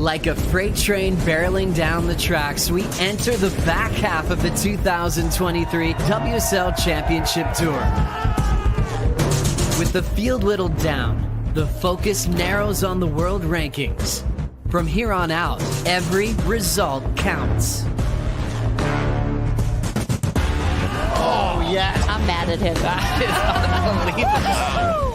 Like a freight train barreling down the tracks, we enter the back half of the 2023 WSL Championship Tour. With the field whittled down, the focus narrows on the world rankings. From here on out, every result counts. Oh, yeah. I'm mad at him. That is unbelievable.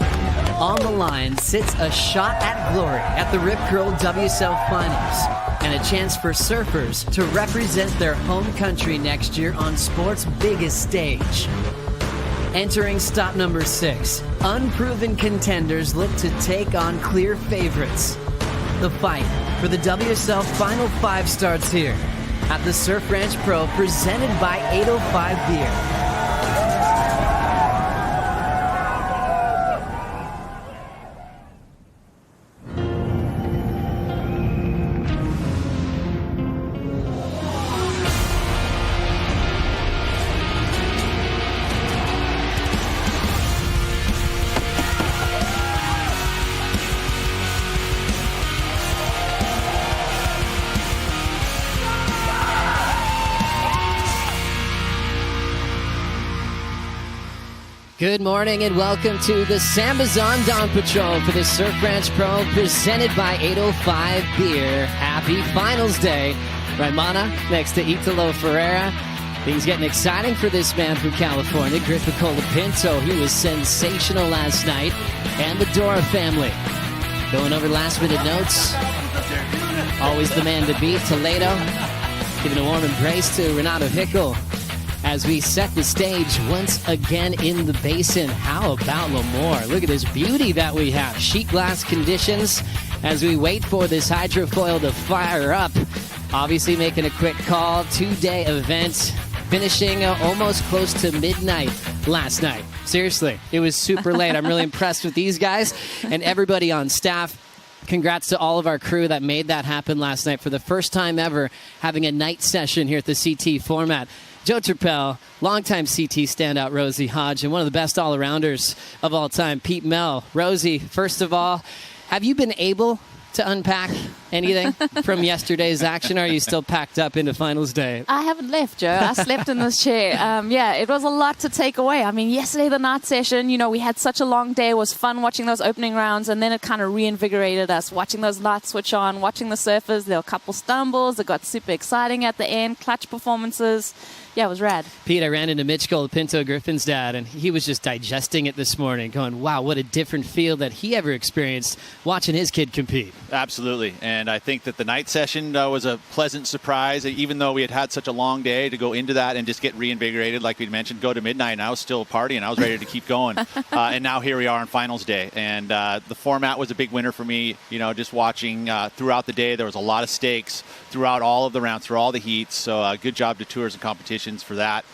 On the line sits a shot at glory at the Rip Curl WSL Finals and a chance for surfers to represent their home country next year on sport's biggest stage. Entering stop number 6, unproven contenders look to take on clear favorites. The fight for the WSL Final 5 starts here at the Surf Ranch Pro presented by 805 Beer. Good morning and welcome to the SAMBAZON Dawn Patrol for the Surf Ranch Pro presented by 805 Beer. Happy Finals Day. Raimana next to Italo Ferreira. Things getting exciting for this man from California, Griffith Colapinto. He was sensational last night. And the Dora family. Going over last minute notes. Always the man to beat, Toledo. Giving a warm embrace to Renato Hickel. As we set the stage once again in the basin. How about Lemoore? Look at this beauty that we have. Sheet glass conditions as we wait for this hydrofoil to fire up. Obviously making a quick call. 2-day event. Finishing almost close to midnight last night. Seriously, it was super late. I'm really impressed with these guys and everybody on staff. Congrats to all of our crew that made that happen last night for the first time ever, having a night session here at the CT format. Joe Turpel, longtime CT standout Rosie Hodge, and one of the best all-arounders of all time, Pete Mel. Rosie, first of all, have you been able to unpack anything from yesterday's action, or are you still packed up into finals day? I haven't left, Joe. I slept in this chair. Yeah, it was a lot to take away. I mean, yesterday, the night session, we had such a long day. It was fun watching those opening rounds, and then it kind of reinvigorated us, watching those lights switch on, watching the surfers. There were a couple stumbles. It got super exciting at the end, clutch performances. Yeah, it was rad. Pete, I ran into Mitch Colapinto, Griffin's dad, and he was just digesting it this morning, going, wow, what a different feel that he ever experienced watching his kid compete. Absolutely. And I think that the night session was a pleasant surprise, even though we had had such a long day to go into that and just get reinvigorated, like we mentioned, go to midnight, and I was still partying. I was ready to keep going. And now here we are on finals day. And the format was a big winner for me. Just watching throughout the day, there was a lot of stakes throughout all of the rounds, through all the heats. So good job to Tours and Competitions for that.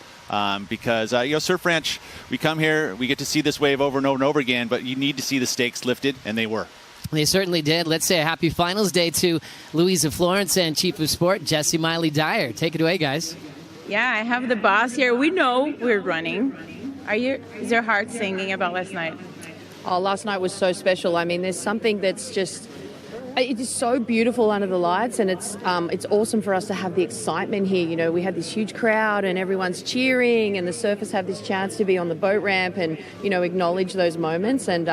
Because Surf Ranch, we come here, we get to see this wave over and over and over again, but you need to see the stakes lifted, and they were. They certainly did. Let's say a happy finals day to Louisa Florence and Chief of Sport, Jesse Miley-Dyer. Take it away, guys. Yeah, I have the boss here. We know we're running. Is your heart singing about last night? Oh, last night was so special. I mean, there's something that's just... It is so beautiful under the lights, and it's awesome for us to have the excitement here. We had this huge crowd, and everyone's cheering, and the surfers have this chance to be on the boat ramp and acknowledge those moments. And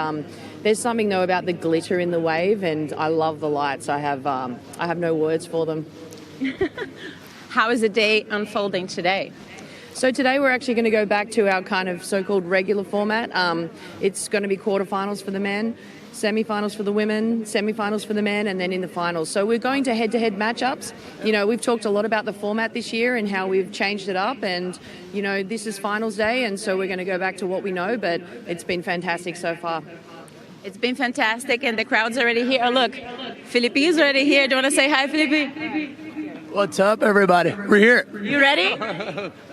there's something though about the glitter in the wave, and I love the lights. I have no words for them. How is the day unfolding today? So today we're actually going to go back to our kind of so-called regular format. It's going to be quarterfinals for the men, semi-finals for the women, semi-finals for the men, and then in the finals. So we're going to head-to-head matchups. We've talked a lot about the format this year and how we've changed it up, and this is finals day, and so we're going to go back to what we know, but it's been fantastic so far. It's been fantastic, and the crowd's already here. Oh, look, Philippe's already here. Do you want to say hi, Philippe? What's up, everybody? We're here. You ready?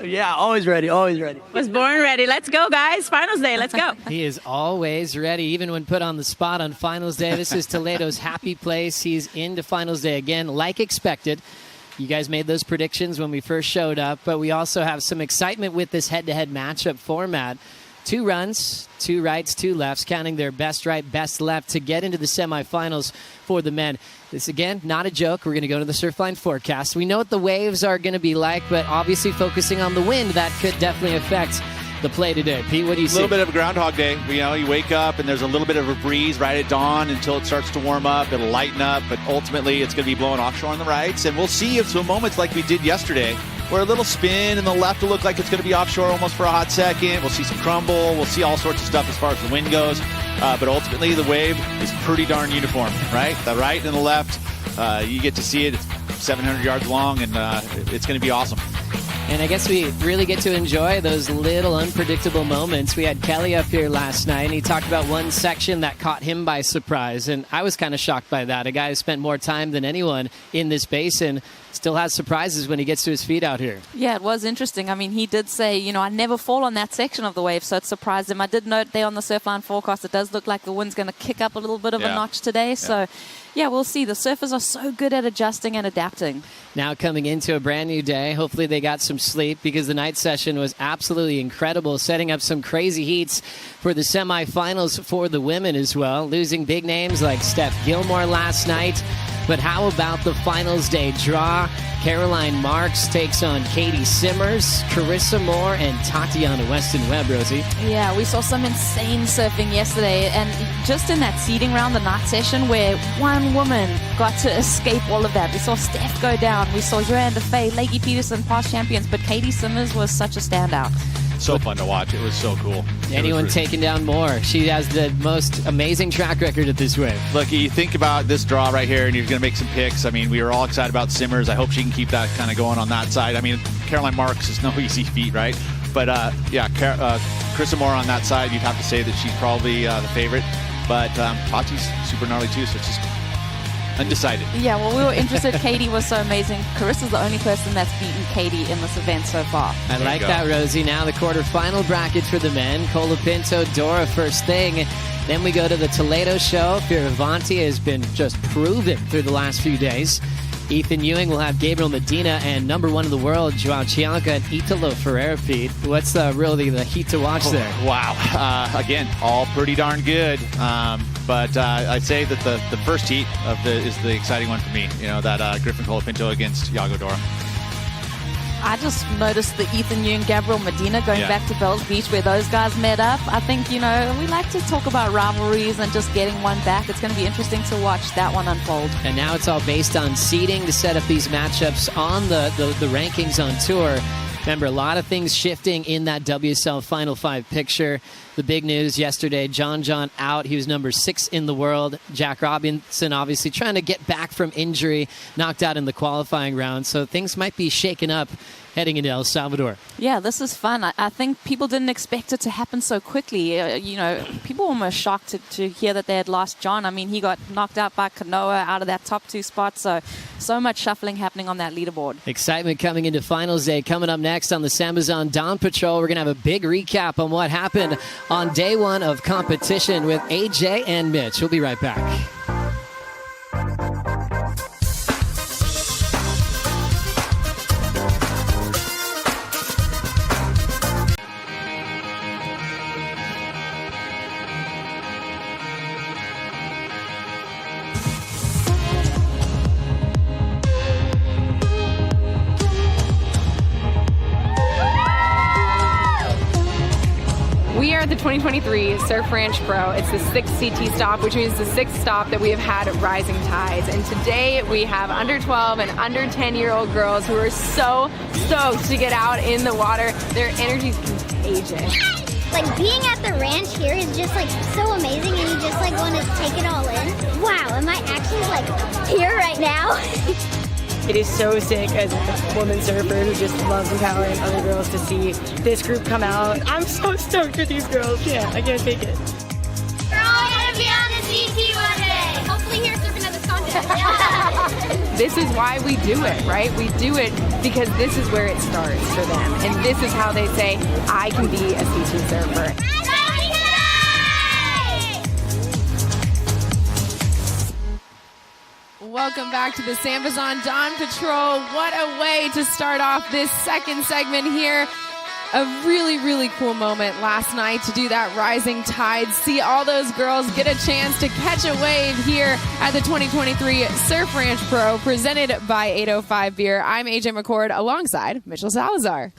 Yeah, always ready, always ready. Was born ready. Let's go, guys. Finals day. Let's go. He is always ready, even when put on the spot on finals day. This is Toledo's happy place. He's into finals day again, like expected. You guys made those predictions when we first showed up, but we also have some excitement with this head-to-head matchup format. 2 runs, 2 rights, 2 lefts, counting their best right, best left to get into the semifinals for the men. This, again, not a joke. We're going to go to the Surfline forecast. We know what the waves are going to be like, but obviously focusing on the wind, that could definitely affect the play today. Pete, what do you see? A little bit of a Groundhog Day. You wake up and there's a little bit of a breeze right at dawn until it starts to warm up. It'll lighten up, but ultimately it's going to be blowing offshore on the rights. And we'll see if some moments like we did yesterday, where a little spin and the left will look like it's going to be offshore almost for a hot second. We'll see some crumble. We'll see all sorts of stuff as far as the wind goes. But ultimately the wave is pretty darn uniform, right? The right and the left, you get to see it. It's 700 yards long, and it's going to be awesome. And I guess we really get to enjoy those little unpredictable moments. We had Kelly up here last night, and he talked about one section that caught him by surprise. And I was kind of shocked by that. A guy who spent more time than anyone in this basin still has surprises when he gets to his feet out here. Yeah, it was interesting. I mean, he did say, I never fall on that section of the wave, so it surprised him. I did note there on the Surfline forecast, it does look like the wind's going to kick up a little bit of a notch today. So, yeah, we'll see. The surfers are so good at adjusting and adapting. Now coming into a brand new day, hopefully they got some sleep because the night session was absolutely incredible, setting up some crazy heats for the semifinals for the women as well, losing big names like Steph Gilmore last night. But how about the finals day draw? Caroline Marks takes on Katie Simmers, Carissa Moore, and Tatiana Weston-Webb, Rosie. Yeah, we saw some insane surfing yesterday. And just in that seeding round, the night session, where one woman got to escape all of that. We saw Steph go down. We saw Joanna Fay, Lakey Peterson, past champions. But Katie Simmers was such a standout. So fun to watch. It was so cool. Anyone taking down more. She has the most amazing track record at this wave. Look, you think about this draw right here, and you're going to make some picks. I mean, we were all excited about Simmers. I hope she can keep that kind of going on that side. I mean, Caroline Marks is no easy feat, right? But, Carissa Moore on that side, you'd have to say that she's probably the favorite. But Tati's super gnarly, too, so it's just undecided. Yeah, well, we were interested. Katie was so amazing. Carissa's the only person that's beaten Katie in this event so far. I like that, Rosie. Now the quarterfinal bracket for the men. Colapinto, Dora first thing. Then we go to the Toledo show. Fioravanti has been just proven through the last few days. Ethan Ewing will have Gabriel Medina and number 1 in the world, Joao Chianca and Italo Ferreira, Pete. What's really the heat to watch there? Wow. Again, all pretty darn good. But I'd say that the first heat is the exciting one for me. That Griffin Colapinto against Iago Dora. I just noticed the Ethan Ewing, Gabriel Medina going back to Bells Beach where those guys met up. I think, we like to talk about rivalries and just getting one back. It's going to be interesting to watch that one unfold. And now it's all based on seeding to set up these matchups on the rankings on tour. Remember, a lot of things shifting in that WSL Final 5 picture. The big news yesterday, John out. He was number 6 in the world. Jack Robinson obviously trying to get back from injury, knocked out in the qualifying round. So things might be shaken up heading into El Salvador. Yeah, this is fun. I think people didn't expect it to happen so quickly. People were almost shocked to hear that they had lost John. I mean, he got knocked out by Kanoa out of that top 2 spot. So much shuffling happening on that leaderboard. Excitement coming into finals day. Coming up next on the SAMBAZON Dawn Patrol, we're going to have a big recap on what happened on day 1 of competition with AJ and Mitch. We'll be right back. We are at the 2023 Surf Ranch Pro. It's the 6th CT stop, which means the 6th stop that we have had at Rising Tides. And today we have under 12 and under 10-year-old girls who are so stoked to get out in the water. Their energy is contagious. Like being at the ranch here is just like so amazing, and you just like want to take it all in. Wow, am I actually like here right now? It is so sick as a woman surfer who just loves empowering other girls to see this group come out. I'm so stoked for these girls. Yeah, I can't take it. We're all going to be on the CT one day. Hopefully here surfing at this contest. This is why we do it, right? We do it because this is where it starts for them. And this is how they say, I can be a CT surfer. Welcome back to the SAMBAZON Dawn Patrol. What a way to start off this second segment here A really, really cool moment last night to do that rising tide, see all those girls get a chance to catch a wave here at the 2023 Surf Ranch Pro presented by 805 Beer. I'm AJ McCord alongside Mitchell Salazar.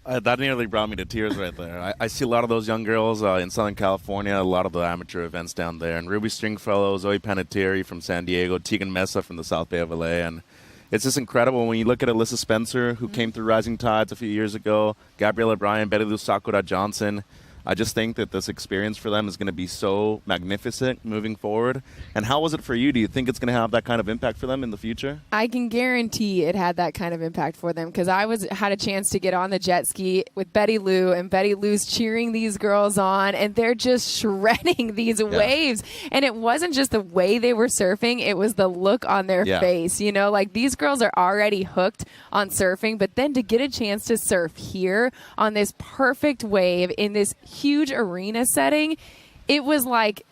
That nearly brought me to tears right there. I see a lot of those young girls in Southern California, a lot of the amateur events down there, and Ruby Stringfellow, Zoe Panettiere from San Diego, Tegan Mesa from the South Bay of LA, and it's just incredible when you look at Alyssa Spencer, who came through Rising Tides a few years ago, Gabriella Bryan, Betty Lou Sakura Johnson. I just think that this experience for them is going to be so magnificent moving forward. And how was it for you? Do you think it's going to have that kind of impact for them in the future? I can guarantee it had that kind of impact for them because I had a chance to get on the jet ski with Betty Lou, and Betty Lou's cheering these girls on, and they're just shredding these waves. And it wasn't just the way they were surfing, it was the look on their face. You know, like these girls are already hooked on surfing, but then to get a chance to surf here on this perfect wave in this huge arena setting, it was like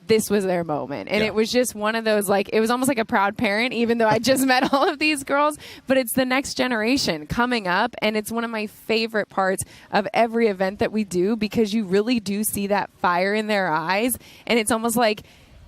this was their moment. And it was just one of those, like, it was almost like a proud parent, even though I just met all of these girls, but it's the next generation coming up. And it's one of my favorite parts of every event that we do because you really do see that fire in their eyes. And it's almost like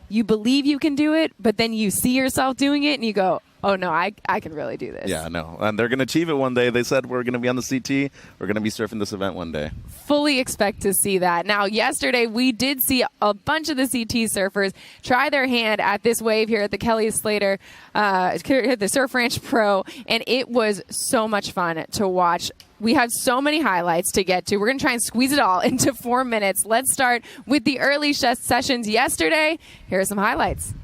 you believe you can do it, but then you see yourself doing it and you go, oh, no, I can really do this. Yeah, no. And they're going to achieve it one day. They said we're going to be on the CT. We're going to be surfing this event one day. Fully expect to see that. Now, yesterday, we did see a bunch of the CT surfers try their hand at this wave here at the Kelly Slater, the Surf Ranch Pro, and it was so much fun to watch. We have so many highlights to get to. We're going to try and squeeze it all into 4 minutes. Let's start with the early sessions yesterday. Here are some highlights.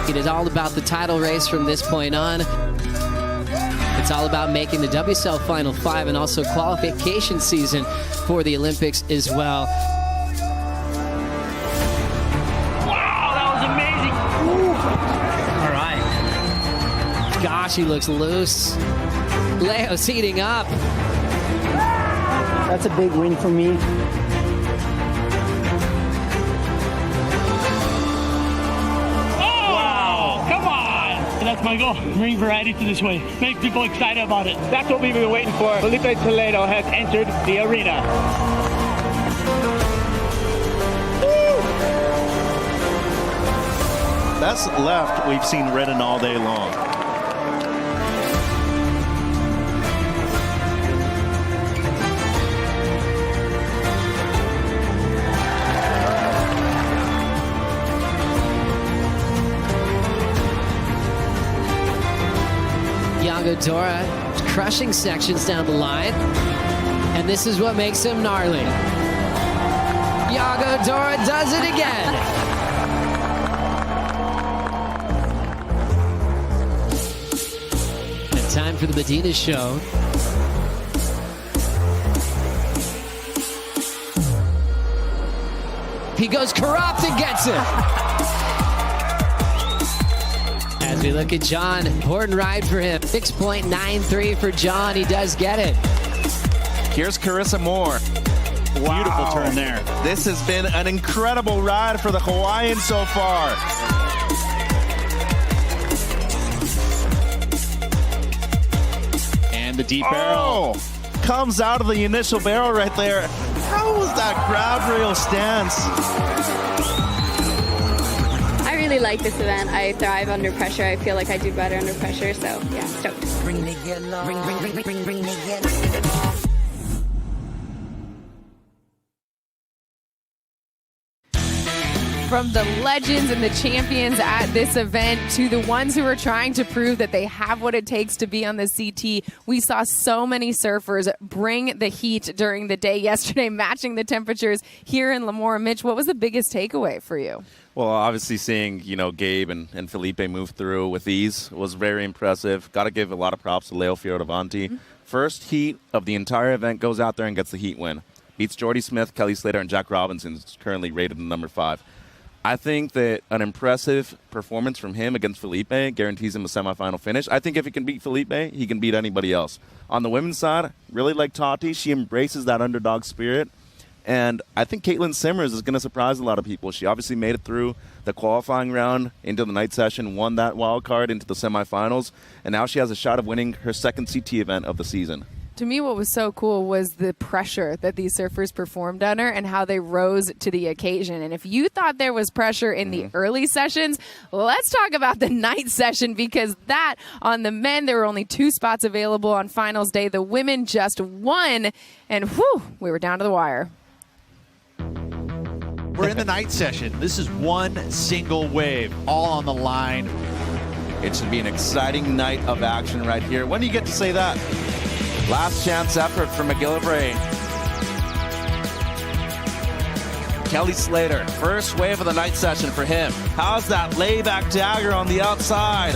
It is all about the title race from this point on. It's all about making the WSL Final 5 and also qualification season for the Olympics as well. Wow, that was amazing. Ooh. All right. Gosh, he looks loose. Leo's heating up. That's a big win for me. That's my goal. Bring variety to this wave. Make people excited about it. That's what we've been waiting for. Felipe Toledo has entered the arena. That's left. We've seen Redden all day long. Dora crushing sections down the line, and this is what makes him gnarly. Yago Dora does it again. And time for the Medina show. He goes corrupt and gets it. As we look at John, important ride for him. 6.93 for John. He does get it. Here's Carissa Moore. Wow. Beautiful turn there. This has been an incredible ride for the Hawaiians so far. And the deep barrel. Comes out of the initial barrel right there. How was that grab rail stance? I really like this event. I thrive under pressure. I feel like I do better under pressure. So yeah, stoked. Bring the yellow. Bring the yellow. From the legends and the champions at this event to the ones who are trying to prove that they have what it takes to be on the CT, we saw so many surfers bring the heat during the day yesterday, matching the temperatures here in Lemoore. Mitch, what was the biggest takeaway for you? Well, obviously seeing, Gabe and Felipe move through with ease was very impressive. Got to give a lot of props to Leo Fioravanti. Mm-hmm. First heat of the entire event, goes out there and gets the heat win. Beats Jordy Smith, Kelly Slater, and Jack Robinson, is currently rated number 5. I think that an impressive performance from him against Felipe guarantees him a semifinal finish. I think if he can beat Felipe, he can beat anybody else. On the women's side, really like Tati. She embraces that underdog spirit. And I think Caitlin Simmers is going to surprise a lot of people. She obviously made it through the qualifying round into the night session, won that wild card into the semifinals, and now she has a shot of winning her second CT event of the season. To me, what was so cool was the pressure that these surfers performed under and how they rose to the occasion. And if you thought there was pressure in the early sessions, let's talk about the night session, because that on the men, there were only 2 spots available on finals day. The women just 1, and whew, we were down to the wire. We're in the night session. This is one single wave, all on the line. It should be an exciting night of action right here. When do you get to say that? Last chance effort for McGillivray. Kelly Slater, first wave of the night session for him. How's that layback dagger on the outside?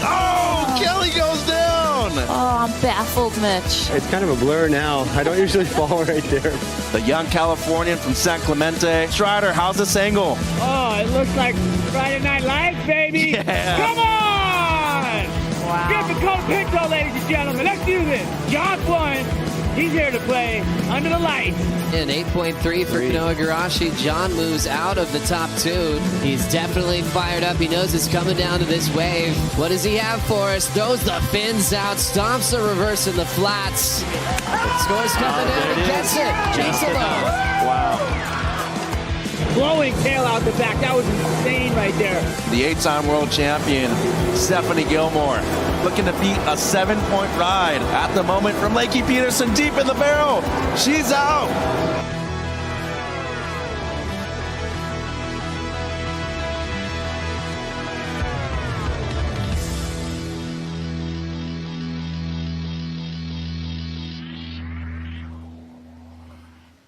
Oh, Kelly goes down! Oh, I'm baffled, Mitch. It's kind of a blur now. I don't usually fall right there. The young Californian from San Clemente. Strider, how's this angle? Oh, it looks like Friday Night Lights, baby. Yeah. Come on! Wow. Get the Cold Pinto, ladies and gentlemen. Let's do this. Josh won. He's here to play under the lights. In 8.3 for Kanoa Garashi. John moves out of the top 2. He's definitely fired up. He knows it's coming down to this wave. What does he have for us? Throws the fins out, stomps the reverse in the flats. Scores coming in and gets it. Gisela. Wow. Blowing tail out the back. That was insane right there. The 8-time world champion, Stephanie Gilmore, looking to beat a 7-point ride at the moment from Lakey Peterson deep in the barrel. She's out.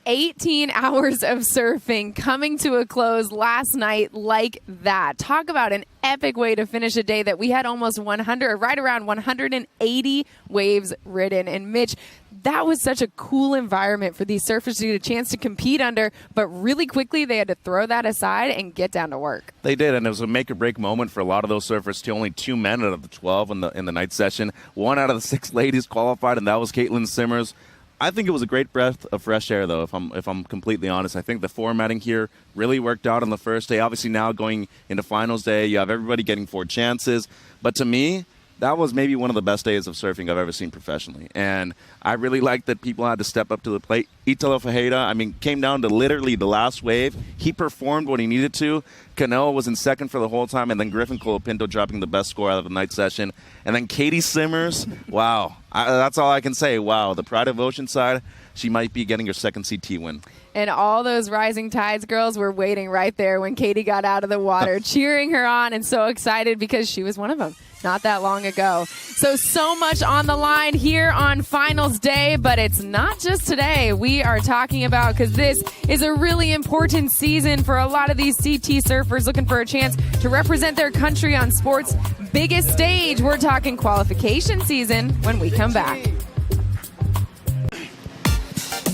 18 hours of surfing coming to a close last night like that. Talk about an epic way to finish a day that we had almost 100, right around 180 waves ridden. And Mitch, that was such a cool environment for these surfers to get a chance to compete under, but really quickly they had to throw that aside and get down to work. They did, and it was a make-or-break moment for a lot of those surfers. To only 2 men out of the 12 in the night session. 1 out of the 6 ladies qualified, and that was Caitlin Simmers. I think it was a great breath of fresh air, though, if I'm completely honest. I think the formatting here really worked out on the first day. Obviously, now going into finals day, you have everybody getting 4 chances. But to me, that was maybe one of the best days of surfing I've ever seen professionally. And I really liked that people had to step up to the plate. Italo Ferreira, came down to literally the last wave. He performed what he needed to. Kanoa was in second for the whole time, and then Griffin Colapinto dropping the best score out of the night session. And then Katie Simmers, wow. That's all I can say. Wow, the Pride of Oceanside, she might be getting her second CT win. And all those Rising Tides girls were waiting right there when Katie got out of the water, cheering her on and so excited because she was one of them not that long ago. So much on the line here on finals day, but it's not just today we are talking about, because this is a really important season for a lot of these CT surfers looking for a chance to represent their country on sport's biggest stage. We're talking qualification season when we come back.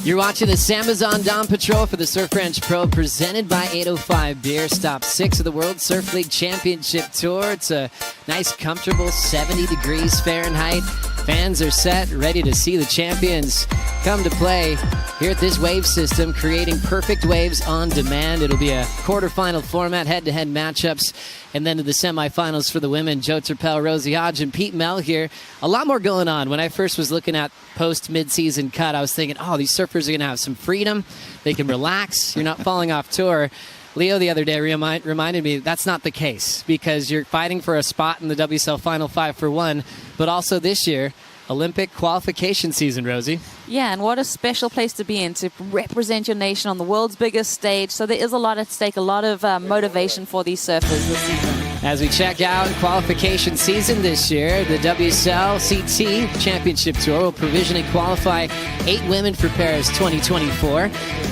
You're watching the SAMBAZON Dawn Patrol for the Surf Ranch Pro, presented by 805 Beer. Stop 6 of the World Surf League Championship Tour. It's a nice, comfortable 70 degrees Fahrenheit. Fans are set, ready to see the champions come to play here at this wave system, creating perfect waves on demand. It'll be a quarterfinal format, head-to-head matchups, and then to the semifinals for the women. Joe Turpel, Rosie Hodge, and Pete Mel here. A lot more going on. When I first was looking at post-mid-season cut, I was thinking, oh, these surfers are going to have some freedom. They can relax. You're not falling off tour. Leo the other day reminded me that's not the case, because you're fighting for a spot in the WSL Final 5 for 1, but also this year, Olympic qualification season, Rosie. Yeah, and what a special place to be in, to represent your nation on the world's biggest stage. So there is a lot at stake, a lot of motivation for these surfers this season. As we check out qualification season this year, the WSL CT Championship Tour will provisionally qualify 8 women for Paris 2024.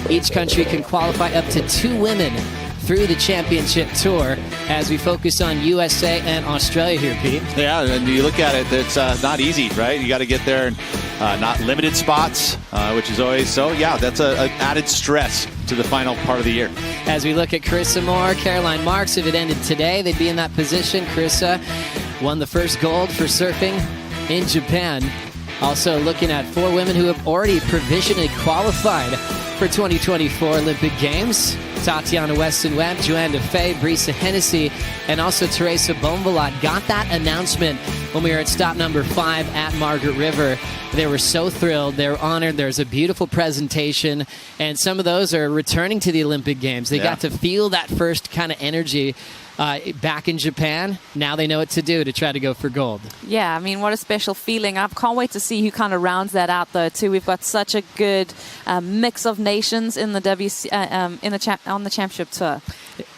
Each country can qualify up to 2 women through the championship tour, as we focus on USA and Australia here, Pete. Yeah, and you look at it, it's not easy, right? You got to get there, and not limited spots, which is always so. Yeah, that's an added stress to the final part of the year. As we look at Carissa Moore, Caroline Marks, if it ended today, they'd be in that position. Carissa won the first gold for surfing in Japan. Also looking at 4 women who have already provisionally qualified for 2024 Olympic Games. Tatiana Weston-Webb, Joanne Defay, Brisa Hennessy, and also Teresa Bonvalot got that announcement when we were at stop number 5 at Margaret River. They were so thrilled. They were honored. There's a beautiful presentation, and some of those are returning to the Olympic Games. They got to feel that first kind of energy back in Japan. Now they know what to do to try to go for gold. Yeah, I mean, what a special feeling. I can't wait to see who kind of rounds that out, though, too. We've got such a good mix of nations in the on the championship tour.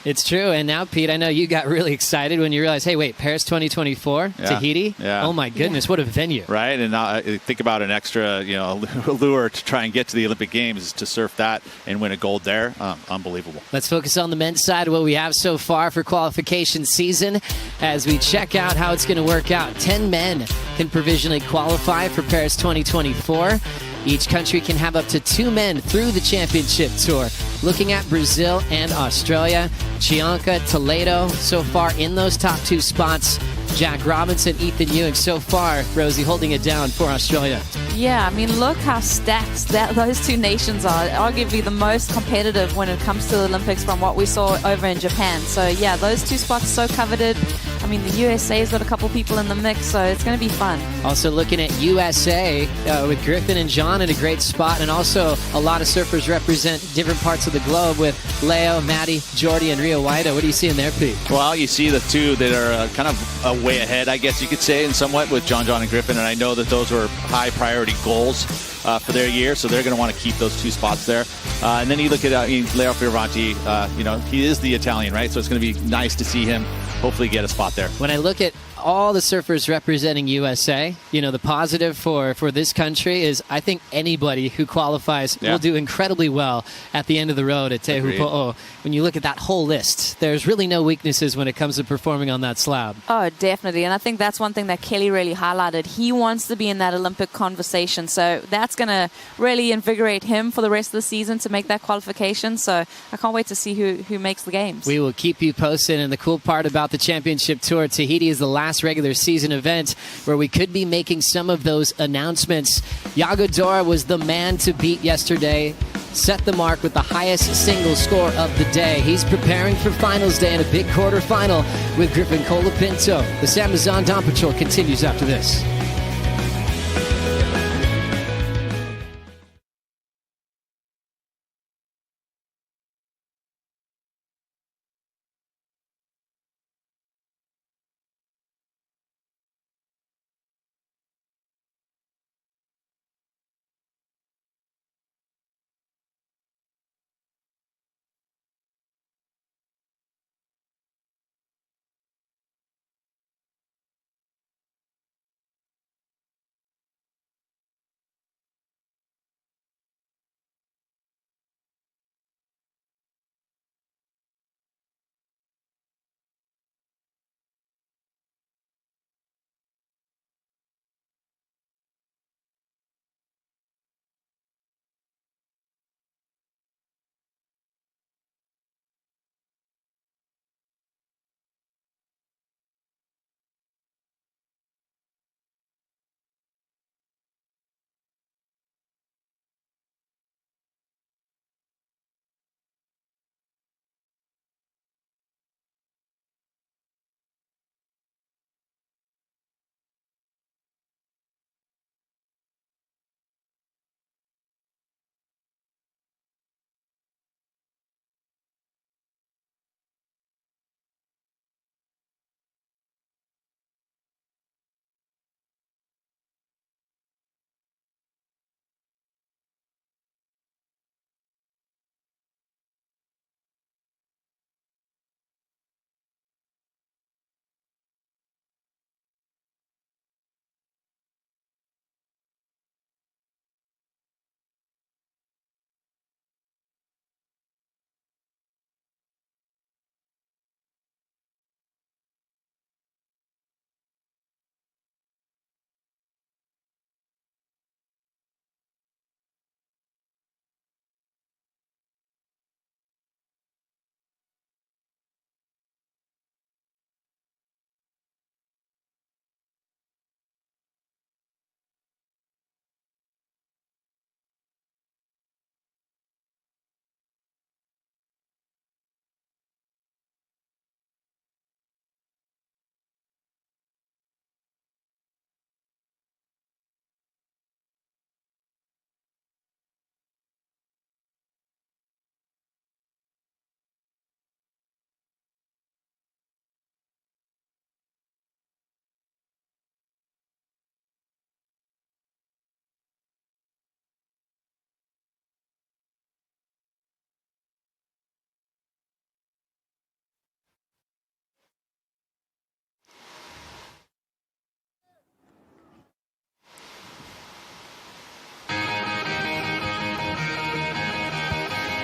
It's true. And now, Pete, I know you got really excited when you realized, hey, wait, Paris 2024, Tahiti? Yeah. Oh, my goodness, what a venue. Right, and think about an extra, lure to try and get to the Olympic Games to surf that and win a gold there. Unbelievable. Let's focus on the men's side, what we have so far for qualification season as we check out how it's going to work out. 10 men can provisionally qualify for Paris 2024. Each country can have up to 2 men through the championship tour. Looking at Brazil and Australia, Chianca, Toledo, so far in those top 2 spots. Jack Robinson, Ethan Ewing, so far, Rosie, holding it down for Australia. Yeah, I mean, look how stacked those 2 nations are. Arguably the most competitive when it comes to the Olympics from what we saw over in Japan. So, yeah, those 2 spots so coveted. I mean, the USA's got a couple people in the mix, so it's going to be fun. Also looking at USA with Griffin and John in a great spot, and also a lot of surfers represent different parts of the globe with Leo, Maddie, Jordy, and Rio Waida. What are you seeing there, Pete? Well, you see the 2 that are kind of way ahead, I guess you could say, and somewhat with John, and Griffin, and I know that those were high priority goals for their year, so they're going to want to keep those 2 spots there. And then you look at Leo Fioravanti, he is the Italian, right? So it's going to be nice to see him hopefully get a spot there. When I look at all the surfers representing USA, the positive for this country is I think anybody who qualifies will do incredibly well at the end of the road at Te Hupo'o. When you look at that whole list, there's really no weaknesses when it comes to performing on that slab. Oh, definitely. And I think that's one thing that Kelly really highlighted. He wants to be in that Olympic conversation. So that's going to really invigorate him for the rest of the season to make that qualification. So I can't wait to see who makes the games. We will keep you posted. And the cool part about the championship tour, Tahiti is the last regular season event where we could be making some of those announcements. Yago Dora was the man to beat yesterday, set the mark with the highest single score of the day. He's preparing for finals day in a big quarterfinal with Griffin Colapinto. The SAMBAZON Dawn Patrol continues after this.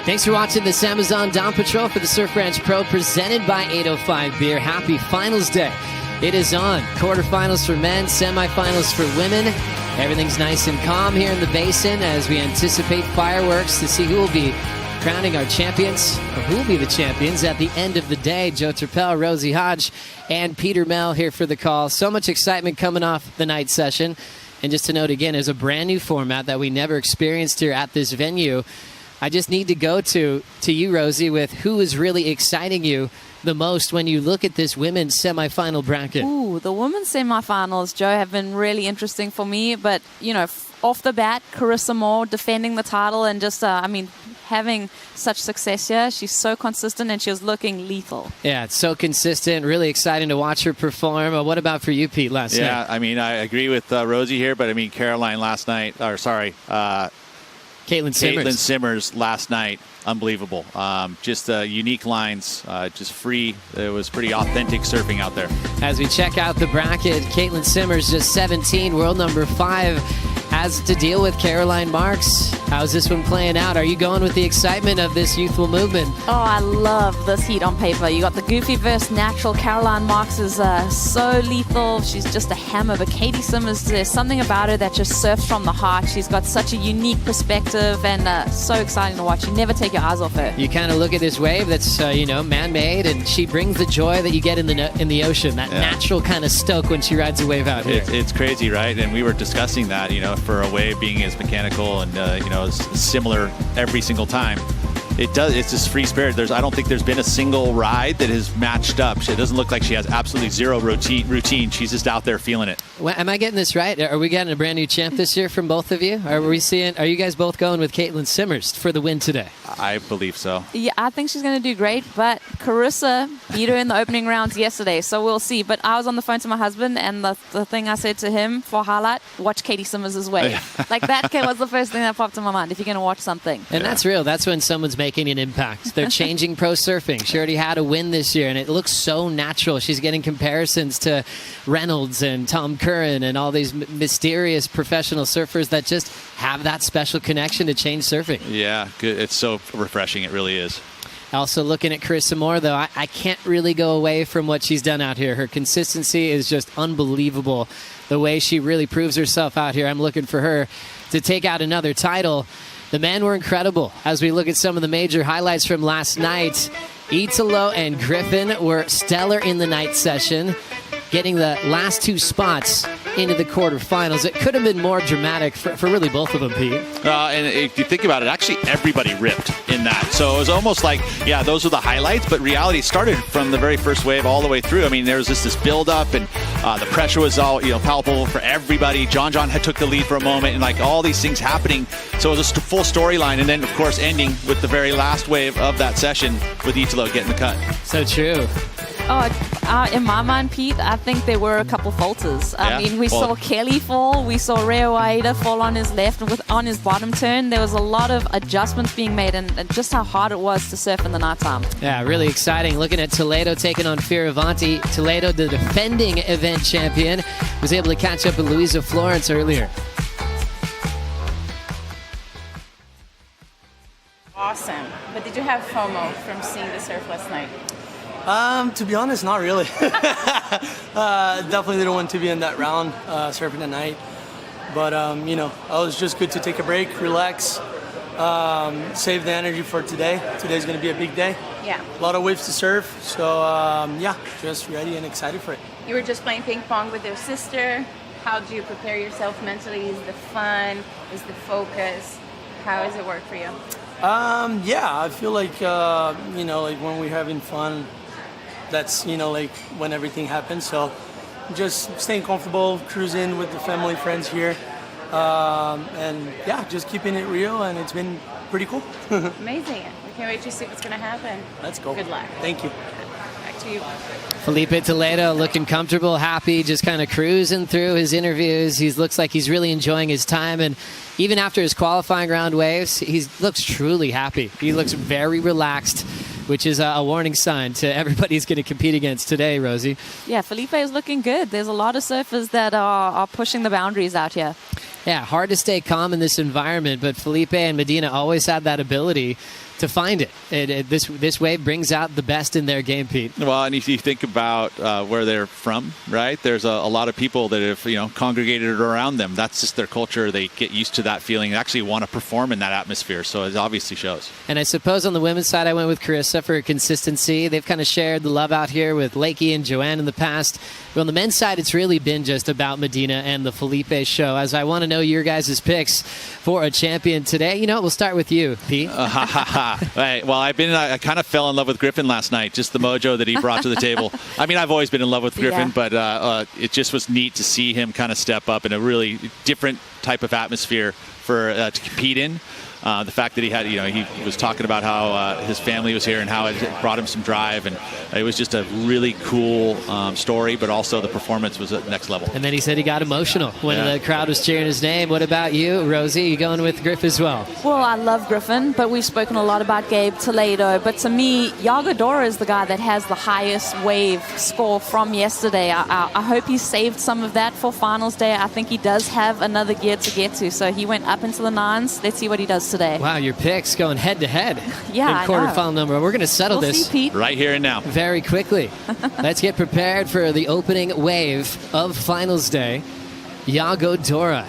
Thanks for watching the SAMBAZON Dawn Patrol for the Surf Ranch Pro, presented by 805 Beer. Happy Finals Day. It is on. Quarterfinals for men, semifinals for women. Everything's nice and calm here in the basin as we anticipate fireworks to see who will be crowning our champions, or who will be the champions at the end of the day. Joe Turpel, Rosie Hodge, and Peter Mel here for the call. So much excitement coming off the night session. And just to note again, it's a brand new format that we never experienced here at this venue. I just need to go to you, Rosie, with who is really exciting you the most when you look at this women's semifinal bracket. Ooh, the women's semifinals, Joe, have been really interesting for me. But, you know, off the bat, Carissa Moore defending the title and just, having such success here. She's so consistent and she was looking lethal. Yeah, it's so consistent. Really exciting to watch her perform. What about for you, Pete, last night? Yeah, I mean, I agree with Rosie here, but I mean, Caroline last night, Caitlin Simmers last night, unbelievable. Just unique lines, just free. It was pretty authentic surfing out there. As we check out the bracket, Caitlin Simmers, just 17, world number 5, has to deal with Caroline Marks. How's this one playing out? Are you going with the excitement of this youthful movement? Oh, I love this heat on paper. You got the goofy versus natural. Caroline Marks is so lethal. She's just a hammer. But Katie Simmers, there's something about her that just surfs from the heart. She's got such a unique perspective and so exciting to watch. You never take your eyes off her. You kind of look at this wave that's, man-made, and she brings the joy that you get in the ocean, that natural kind of stoke when she rides a wave out here. It's crazy, right? And we were discussing that, for a wave being as mechanical and, similar every single time. It's this free spirit. I don't think there's been a single ride that has matched up. It doesn't look like she has absolutely zero routine. She's just out there feeling it. Well, am I getting this right? Are we getting a brand new champ this year from both of you? Are you guys both going with Caitlin Simmers for the win today? I believe so. Yeah, I think she's going to do great, but Carissa beat her in the opening rounds yesterday, so we'll see. But I was on the phone to my husband, and the thing I said to him for highlight, watch Katie Simmers' wave. Like that was the first thing that popped in my mind, if you're going to watch something. And that's real. That's when someone's making an impact. They're changing pro surfing. She already had a win this year, and it looks so natural. She's getting comparisons to Reynolds and Tom Curran and all these mysterious professional surfers that just have that special connection to change surfing. Yeah, good. It's so refreshing. It really is. Also looking at Carissa Moore, though, I can't really go away from what she's done out here. Her consistency is just unbelievable. The way she really proves herself out here. I'm looking for her to take out another title. The men were incredible. As we look at some of the major highlights from last night, Italo and Griffin were stellar in the night session, getting the last 2 spots into the quarterfinals. It could have been more dramatic for really both of them, Pete. And if you think about it, actually everybody ripped in that. So it was almost like, those were the highlights, but reality started from the very first wave all the way through. I mean, there was this build-up, and the pressure was all palpable for everybody. John had took the lead for a moment, and all these things happening. So it was a full storyline, and then, of course, ending with the very last wave of that session with Italo getting the cut. So true. In my mind, Pete, I think there were a couple falters. We saw Kelly fall. We saw Reo Aida fall on his left and on his bottom turn. There was a lot of adjustments being made and just how hard it was to surf in the nighttime. Yeah, really exciting. Looking at Toledo taking on Fioravanti. Toledo, the defending event champion, was able to catch up with Louisa Florence earlier. Awesome. But did you have FOMO from seeing the surf last night? To be honest, not really. Definitely didn't want to be in that round surfing at night. But, it was just good to take a break, relax, save the energy for today. Today's going to be a big day. Yeah. A lot of waves to surf. So, just ready and excited for it. You were just playing ping pong with your sister. How do you prepare yourself mentally? Is the fun? Is the focus? How does it work for you? I feel like, when we're having fun, that's, when everything happens. So just staying comfortable, cruising with the family, friends here. Just keeping it real, and it's been pretty cool. Amazing. We can't wait to see what's going to happen. Let's go. Good luck. Thank you. Back to you. Felipe Toledo looking comfortable, happy, just kind of cruising through his interviews. He looks like he's really enjoying his time, and even after his qualifying round waves, he looks truly happy. He looks very relaxed, which is a warning sign to everybody he's going to compete against today, Rosie. Yeah, Felipe is looking good. There's a lot of surfers that are pushing the boundaries out here. Yeah, hard to stay calm in this environment, but Felipe and Medina always had that ability to find it. This wave brings out the best in their game, Pete. Well, and if you think about where they're from, right? There's a lot of people that have congregated around them. That's just their culture. They get used to that feeling and actually want to perform in that atmosphere. So it obviously shows. And I suppose on the women's side, I went with Carissa for consistency. They've kind of shared the love out here with Lakey and Joanne in the past. But on the men's side, it's really been just about Medina and the Felipe show. As I want to know your guys' picks for a champion today. You know what? We'll start with you, Pete. Right. Well, I kind of fell in love with Griffin last night, just the mojo that he brought to the table. I mean, I've always been in love with Griffin, but it just was neat to see him kind of step up in a really different type of atmosphere for to compete in. The fact that he had, he was talking about how his family was here and how it brought him some drive, and it was just a really cool story, but also the performance was at next level. And then he said he got emotional when the crowd was cheering his name. What about you, Rosie? You going with Griff as well? Well, I love Griffin, but we've spoken a lot about Gabe Toledo. But to me, Yago Dora is the guy that has the highest wave score from yesterday. I hope he saved some of that for finals day. I think he does have another gear to get to. So he went up into the nines. Let's see what he does today. Wow, your picks going head-to-head in quarterfinal number. We're going to settle this right here and now. Very quickly. Let's get prepared for the opening wave of finals day. Yago Dora